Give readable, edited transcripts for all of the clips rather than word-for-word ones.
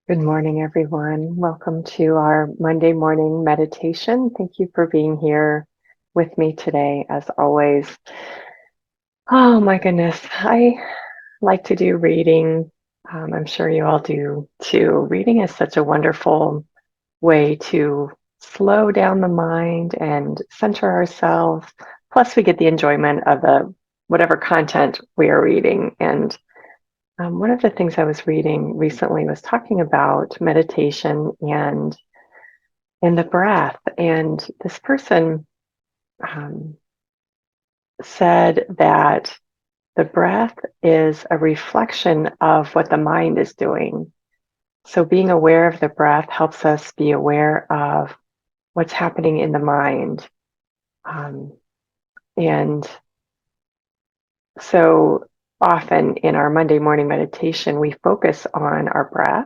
Good morning, everyone. Welcome to our Monday morning meditation. Thank you for being here with me today, as always. Oh my goodness, I like to do reading. I'm sure you all do too. Reading is such a wonderful way to slow down the mind and center ourselves. Plus, we get the enjoyment of the whatever content we are reading. And one of the things I was reading recently was talking about meditation and the breath. And this person um, said that the breath is a reflection of what the mind is doing. So being aware of the breath helps us be aware of what's happening in the mind. Um, and so often in our Monday morning meditation, we focus on our breath.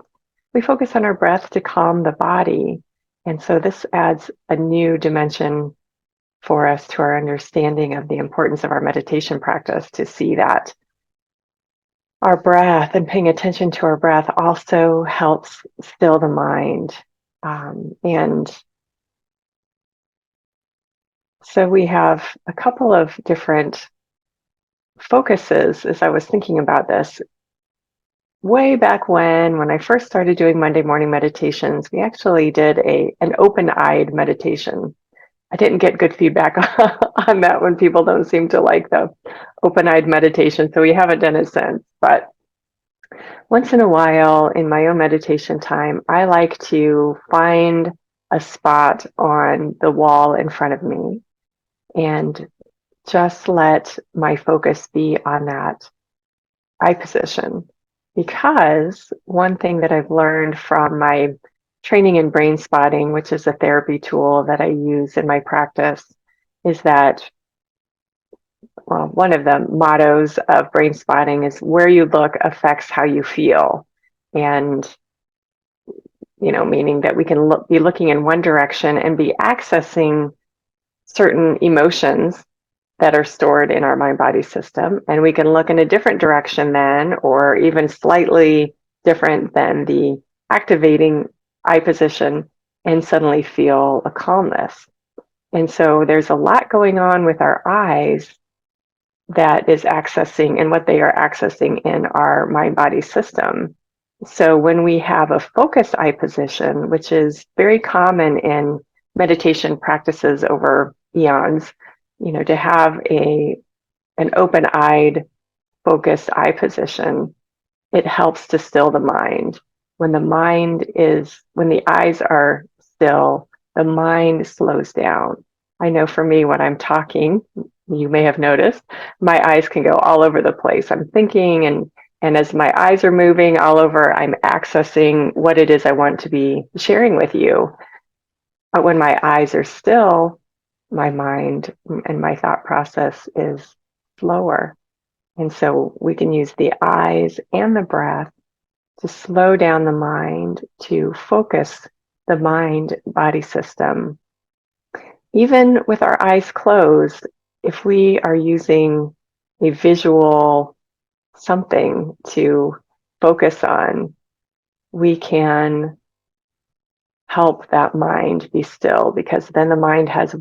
We focus on our breath to calm the body. And so this adds a new dimension for us to our understanding of the importance of our meditation practice to see that our breath and paying attention to our breath also helps still the mind. And so we have a couple of different focuses as I was thinking about this. Way back when I first started doing Monday morning meditations, we actually did an open-eyed meditation. I didn't get good feedback on that when people don't seem to like the open-eyed meditation, so we haven't done it since. But once in a while in my own meditation time, I like to find a spot on the wall in front of me and just let my focus be on that eye position. Because one thing that I've learned from my training in brain spotting, which is a therapy tool that I use in my practice, is that well, one of the mottos of brain spotting is where you look affects how you feel. And, meaning that we can be looking in one direction and be accessing certain emotions that are stored in our mind body system. And we can look in a different direction then, or even slightly different than the activating eye position, and suddenly feel a calmness. And so there's a lot going on with our eyes that is accessing and what they are accessing in our mind body system. So when we have a focused eye position, which is very common in meditation practices over eons, to have an open-eyed focused eye position, it helps to still the mind. When the eyes are still, the mind slows down. I know for me, when I'm talking, you may have noticed, my eyes can go all over the place. I'm thinking, and as my eyes are moving all over, I'm accessing what it is I want to be sharing with you. But when my eyes are still, my mind and my thought process is slower. And so we can use the eyes and the breath to slow down the mind, to focus the mind body system. Even with our eyes closed, if we are using a visual something to focus on, we can help that mind be still because then the mind has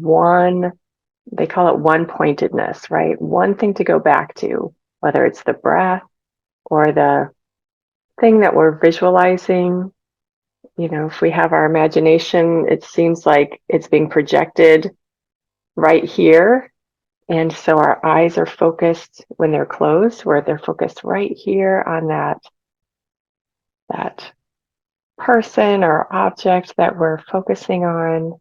they call it one pointedness, right? One thing to go back to, whether it's the breath or the thing that we're visualizing. If we have our imagination, it seems like it's being projected right here. And so our eyes are focused when they're closed, where they're focused right here on that person or object that we're focusing on.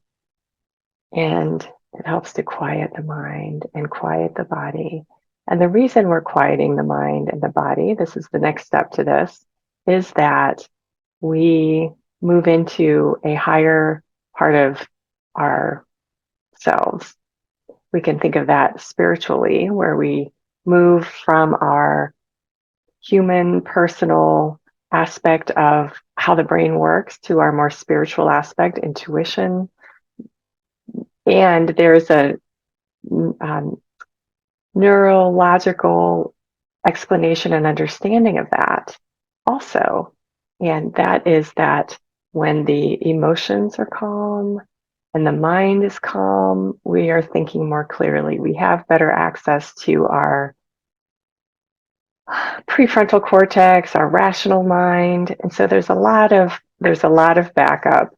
And it helps to quiet the mind and quiet the body. And the reason we're quieting the mind and the body, this is the next step to this, is that we move into a higher part of ourselves. We can think of that spiritually, where we move from our human, personal aspect of how the brain works to our more spiritual aspect, intuition. And there's a um, neurological explanation and understanding of that also. And that is that when the emotions are calm and the mind is calm, we are thinking more clearly. We have better access to our prefrontal cortex, our rational mind. And so there's a lot of backup.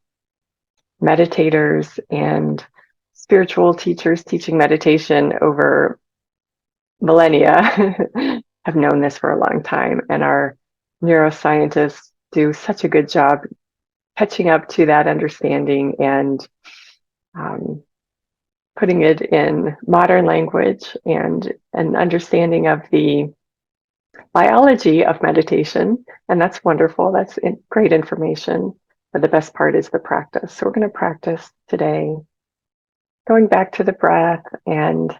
Meditators and spiritual teachers teaching meditation over millennia have known this for a long time, and our neuroscientists do such a good job catching up to that understanding and um, putting it in modern language and an understanding of the biology of meditation. And that's wonderful. That's great information. But the best part is the practice. So we're going to practice today, going back to the breath, and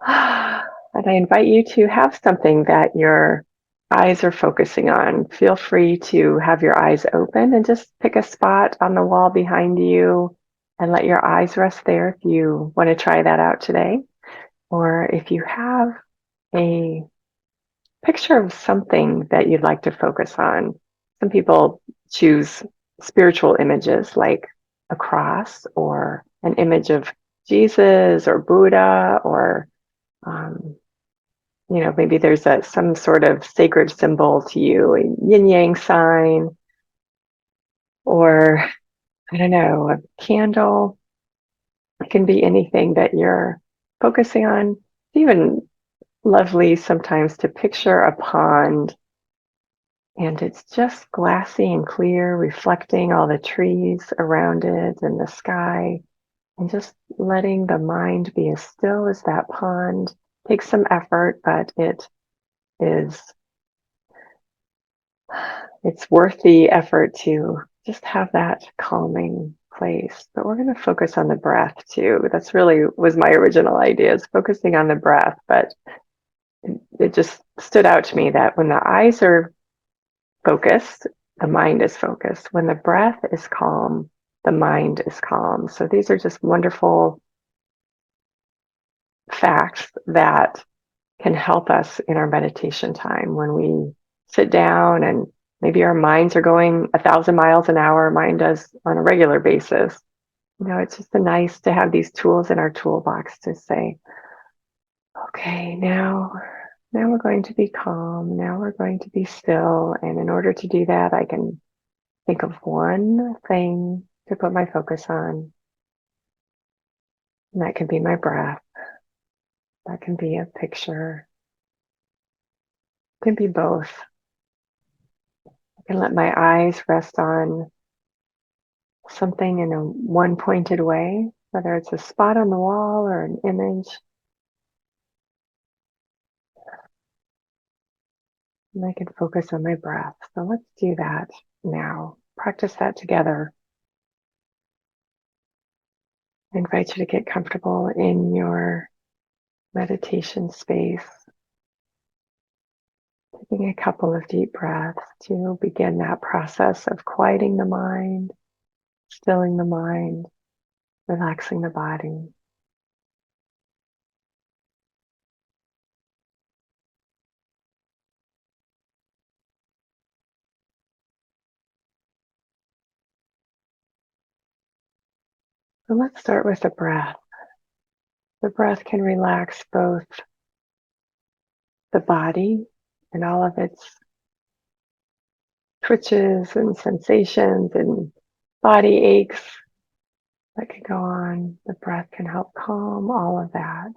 I invite you to have something that your eyes are focusing on. Feel free to have your eyes open and just pick a spot on the wall behind you and let your eyes rest there if you want to try that out today. Or if you have a picture of something that you'd like to focus on. Some people choose spiritual images like a cross or an image of Jesus or Buddha, or um, maybe there's some sort of sacred symbol to you, a yin yang sign, or I don't know, a candle. It can be anything that you're focusing on. It's even lovely sometimes to picture a pond, and it's just glassy and clear, reflecting all the trees around it and the sky, and just letting the mind be as still as that pond. Takes some effort, but is it's worth the effort to just have that calming place. But we're going to focus on the breath too. That's really was my original idea, is focusing on the breath. But it just stood out to me that when the eyes are focused, the mind is focused. When the breath is calm, the mind is calm. So these are just wonderful facts that can help us in our meditation time when we sit down and maybe our minds are going 1,000 miles an hour. Mine does on a regular basis. It's just nice to have these tools in our toolbox to say, okay, now we're going to be calm. Now we're going to be still. And in order to do that, I can think of one thing to put my focus on. And that can be my breath. That can be a picture. It can be both. I can let my eyes rest on something in a one pointed way, whether it's a spot on the wall or an image. And I can focus on my breath. So let's do that now. Practice that together. I invite you to get comfortable in your meditation space. Taking a couple of deep breaths to begin that process of quieting the mind, stilling the mind, relaxing the body. So let's start with the breath. The breath can relax both the body and all of its twitches and sensations and body aches that can go on. The breath can help calm all of that.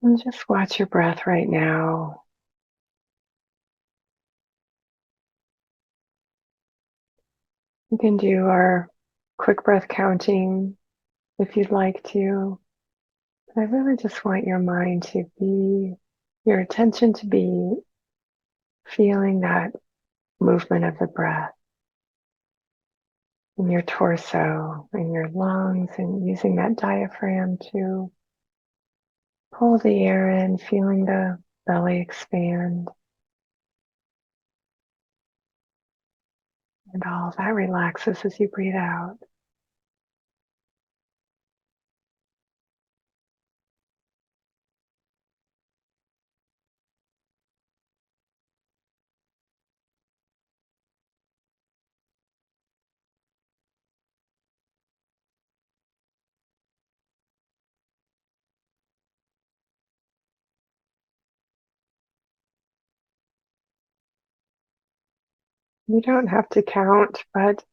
And just watch your breath right now. We can do our quick breath counting if you'd like to. I really just want your mind to be, your attention to be feeling that movement of the breath in your torso, in your lungs, and using that diaphragm to pull the air in, feeling the belly expand. And all that relaxes as you breathe out. You don't have to count, but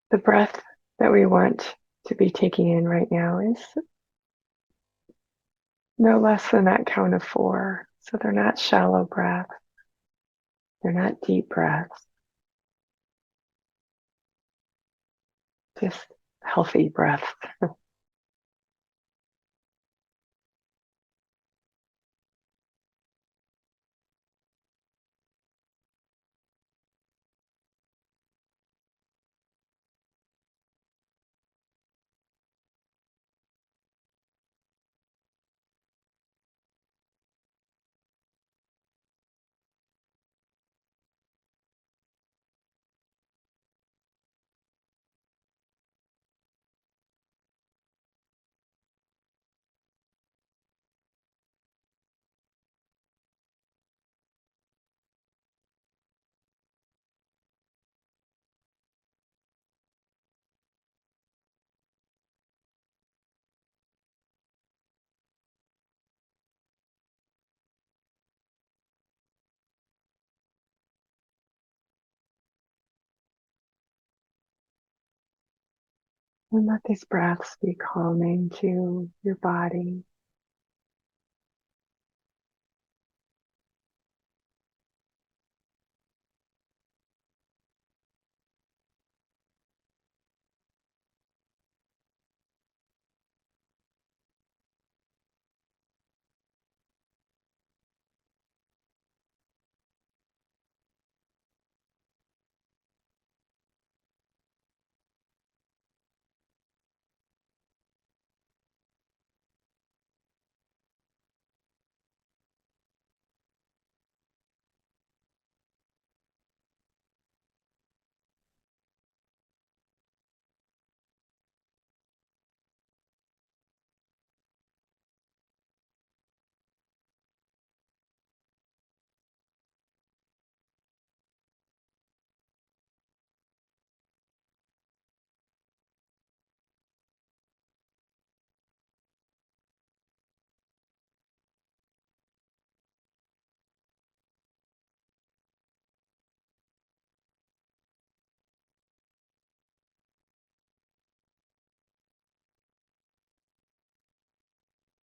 the breath that we want to be taking in right now is no less than that count of 4. So they're not shallow breaths. They're not deep breaths, just healthy breaths. And let these breaths be calming to your body.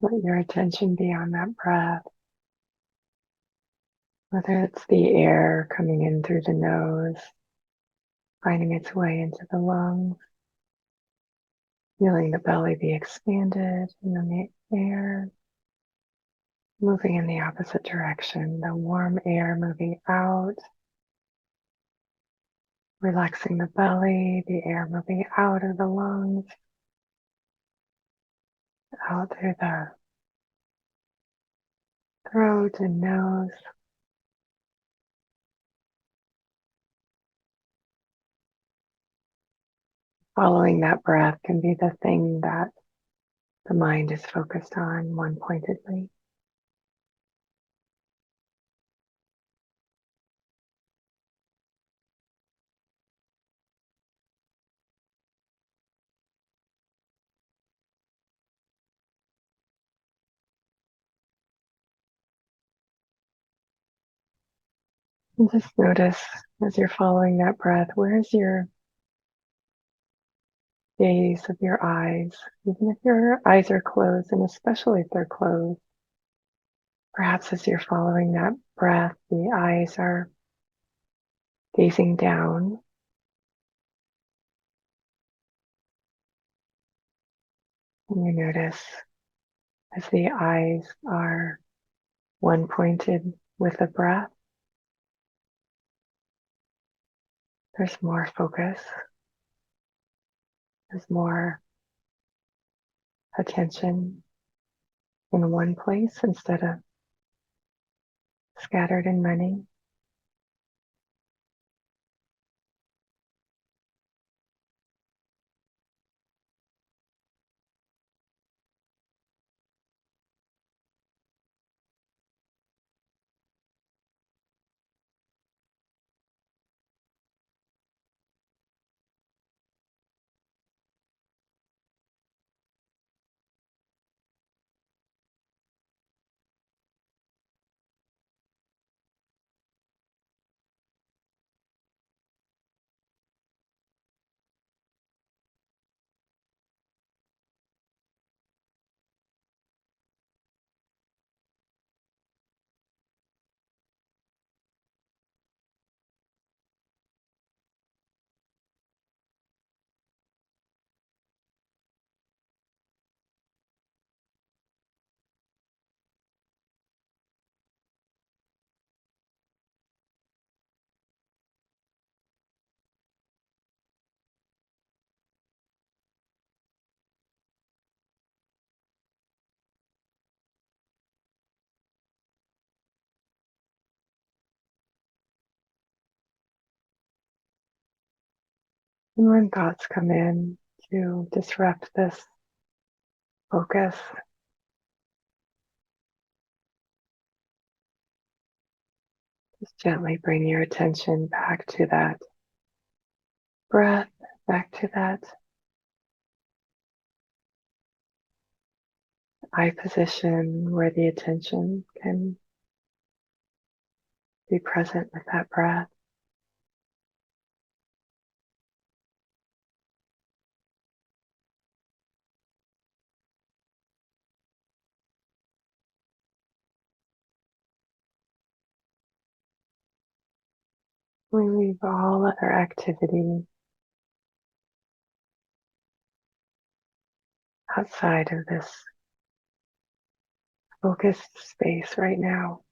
Let your attention be on that breath, whether it's the air coming in through the nose, finding its way into the lungs, feeling the belly be expanded, and then the air moving in the opposite direction, the warm air moving out, relaxing the belly, the air moving out of the lungs, out through the throat and nose. Following that breath can be the thing that the mind is focused on one pointedly. And just notice as you're following that breath, where's your gaze of your eyes, even if your eyes are closed, and especially if they're closed. Perhaps as you're following that breath, the eyes are gazing down, And you notice as the eyes are one pointed with the breath, there's more focus, there's more attention in one place instead of scattered in many. And when thoughts come in to disrupt this focus, just gently bring your attention back to that breath, back to that eye position where the attention can be present with that breath. We leave all other activity outside of this focused space right now.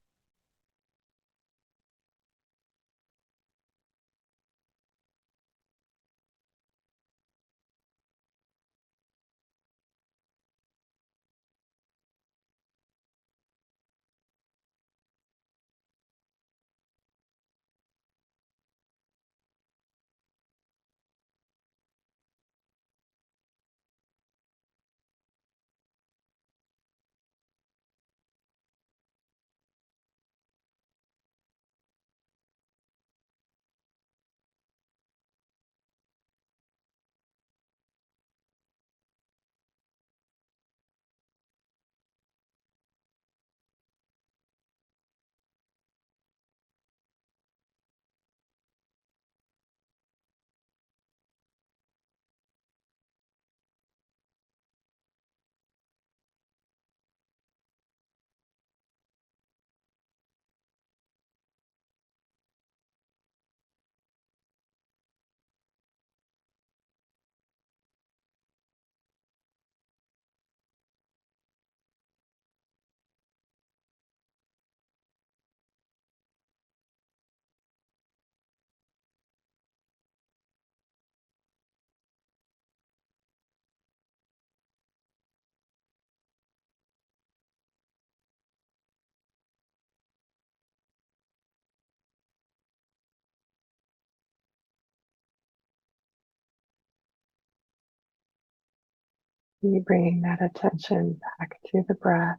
You bringing that attention back to the breath,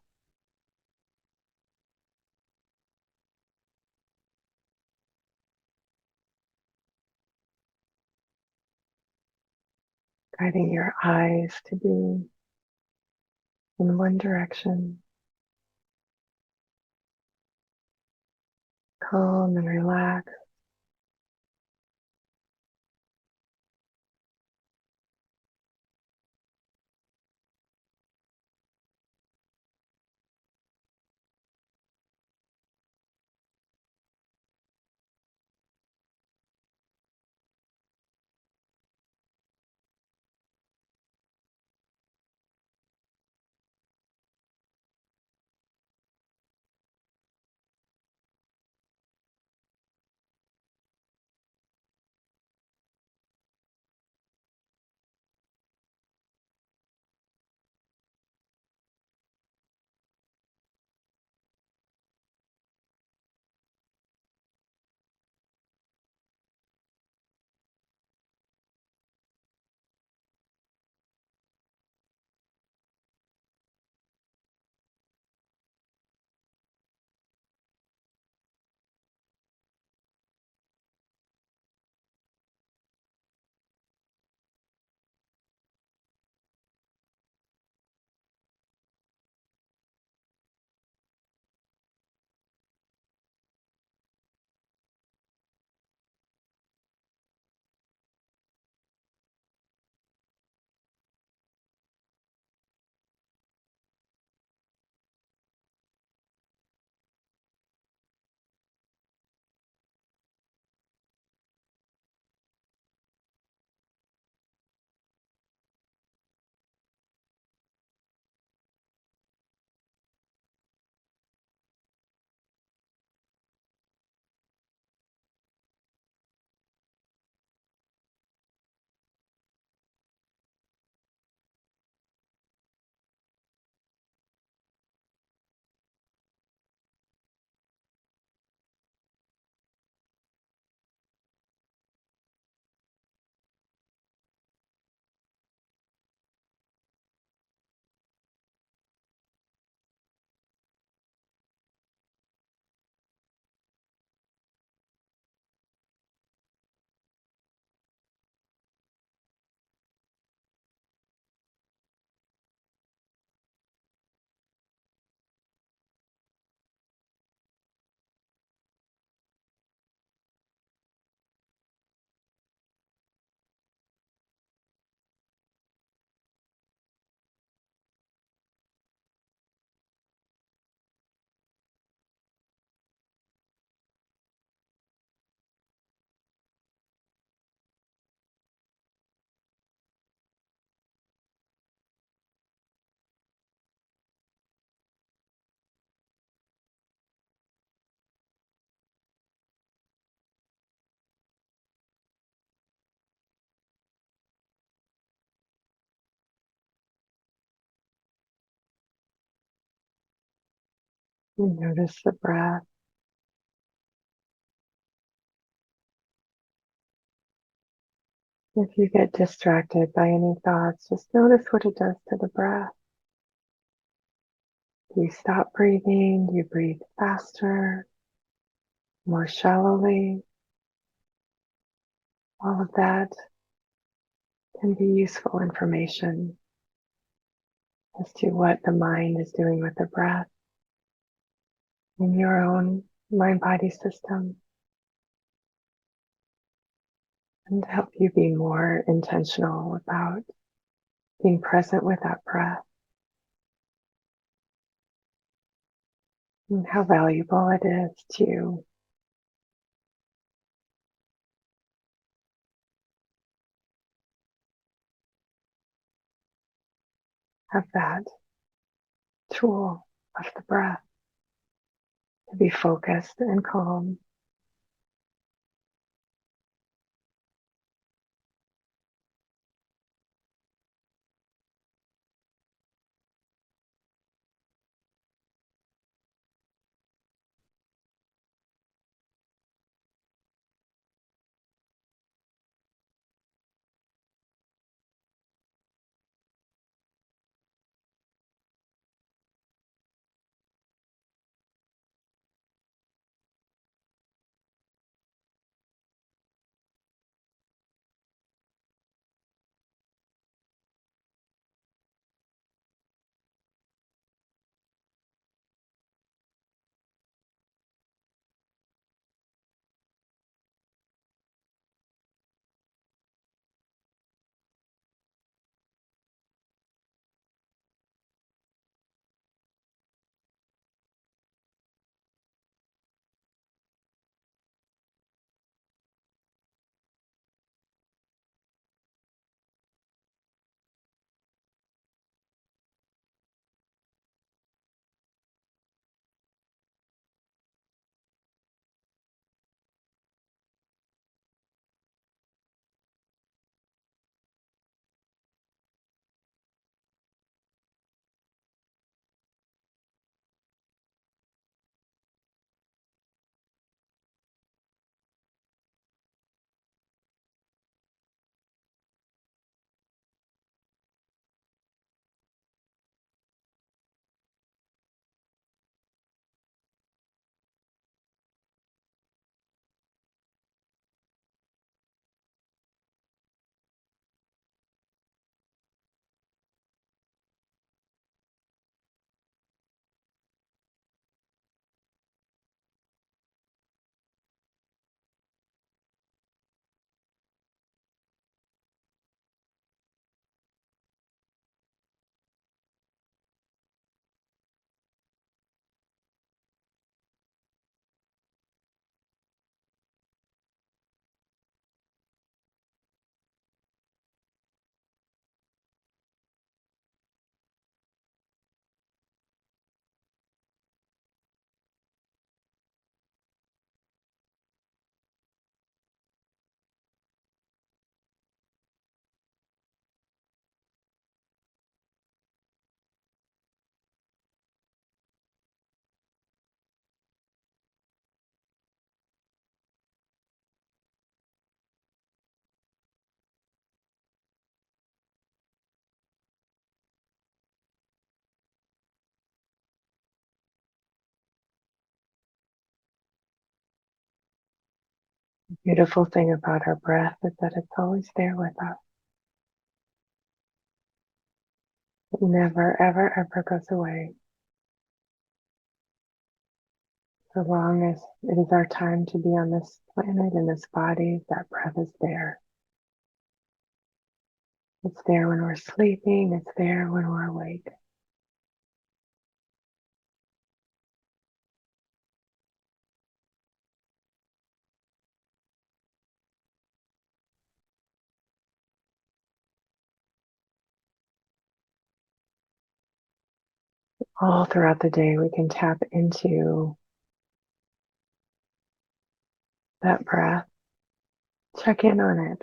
guiding your eyes to be in one direction, calm and relaxed. And notice the breath. If you get distracted by any thoughts, just notice what it does to the breath. Do you stop breathing? Do you breathe faster, more shallowly? All of that can be useful information as to what the mind is doing with the breath in your own mind-body system, and help you be more intentional about being present with that breath and how valuable it is to have that tool of the breath to be focused and calm. The beautiful thing about our breath is that it's always there with us. It never, ever, ever goes away. So long as it is our time to be on this planet, in this body, that breath is there. It's there when we're sleeping. It's there when we're awake. All throughout the day, we can tap into that breath. Check in on it.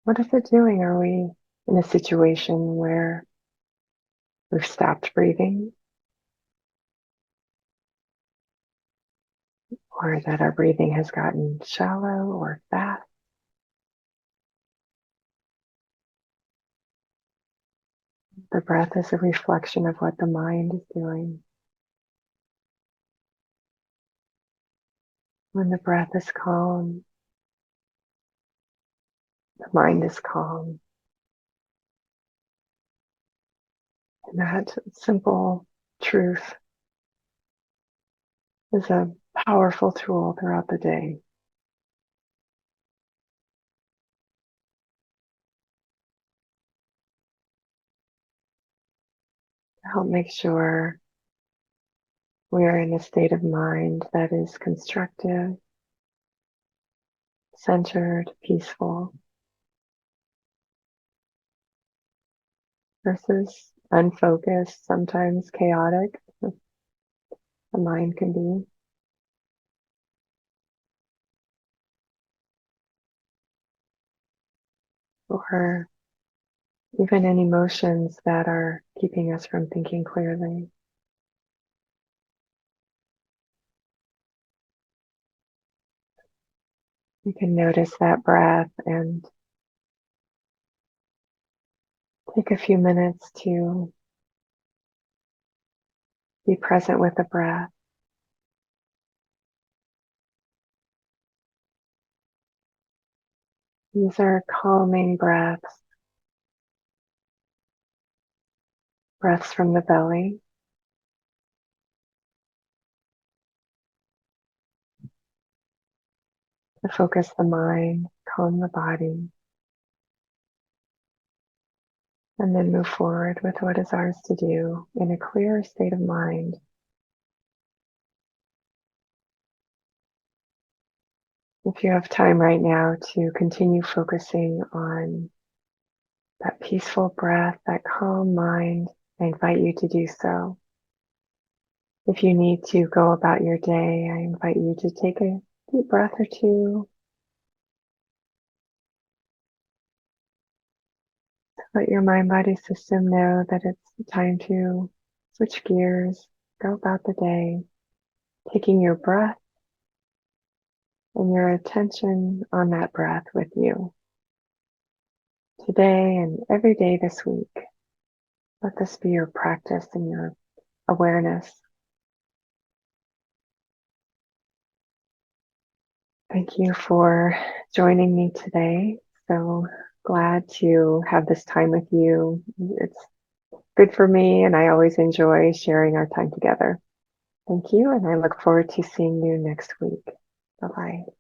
What is it doing? Are we in a situation where we've stopped breathing? or that our breathing has gotten shallow or fast. The breath is a reflection of what the mind is doing. When the breath is calm, the mind is calm. And that simple truth is a powerful tool throughout the day. To help make sure we are in a state of mind that is constructive, centered, peaceful, versus unfocused, sometimes chaotic. The mind can be. Or even in emotions that are keeping us from thinking clearly. You can notice that breath and take a few minutes to be present with the breath. These are calming breaths, breaths from the belly. To focus the mind, calm the body, and then move forward with what is ours to do in a clear state of mind. If you have time right now to continue focusing on that peaceful breath, that calm mind, I invite you to do so. If you need to go about your day, I invite you to take a deep breath or two. Let your mind body system know that it's time to switch gears, go about the day, taking your breath and your attention on that breath with you. Today and every day this week, let this be your practice and your awareness. Thank you for joining me today. So glad to have this time with you. It's good for me, and I always enjoy sharing our time together. Thank you, and I look forward to seeing you next week. Bye-bye.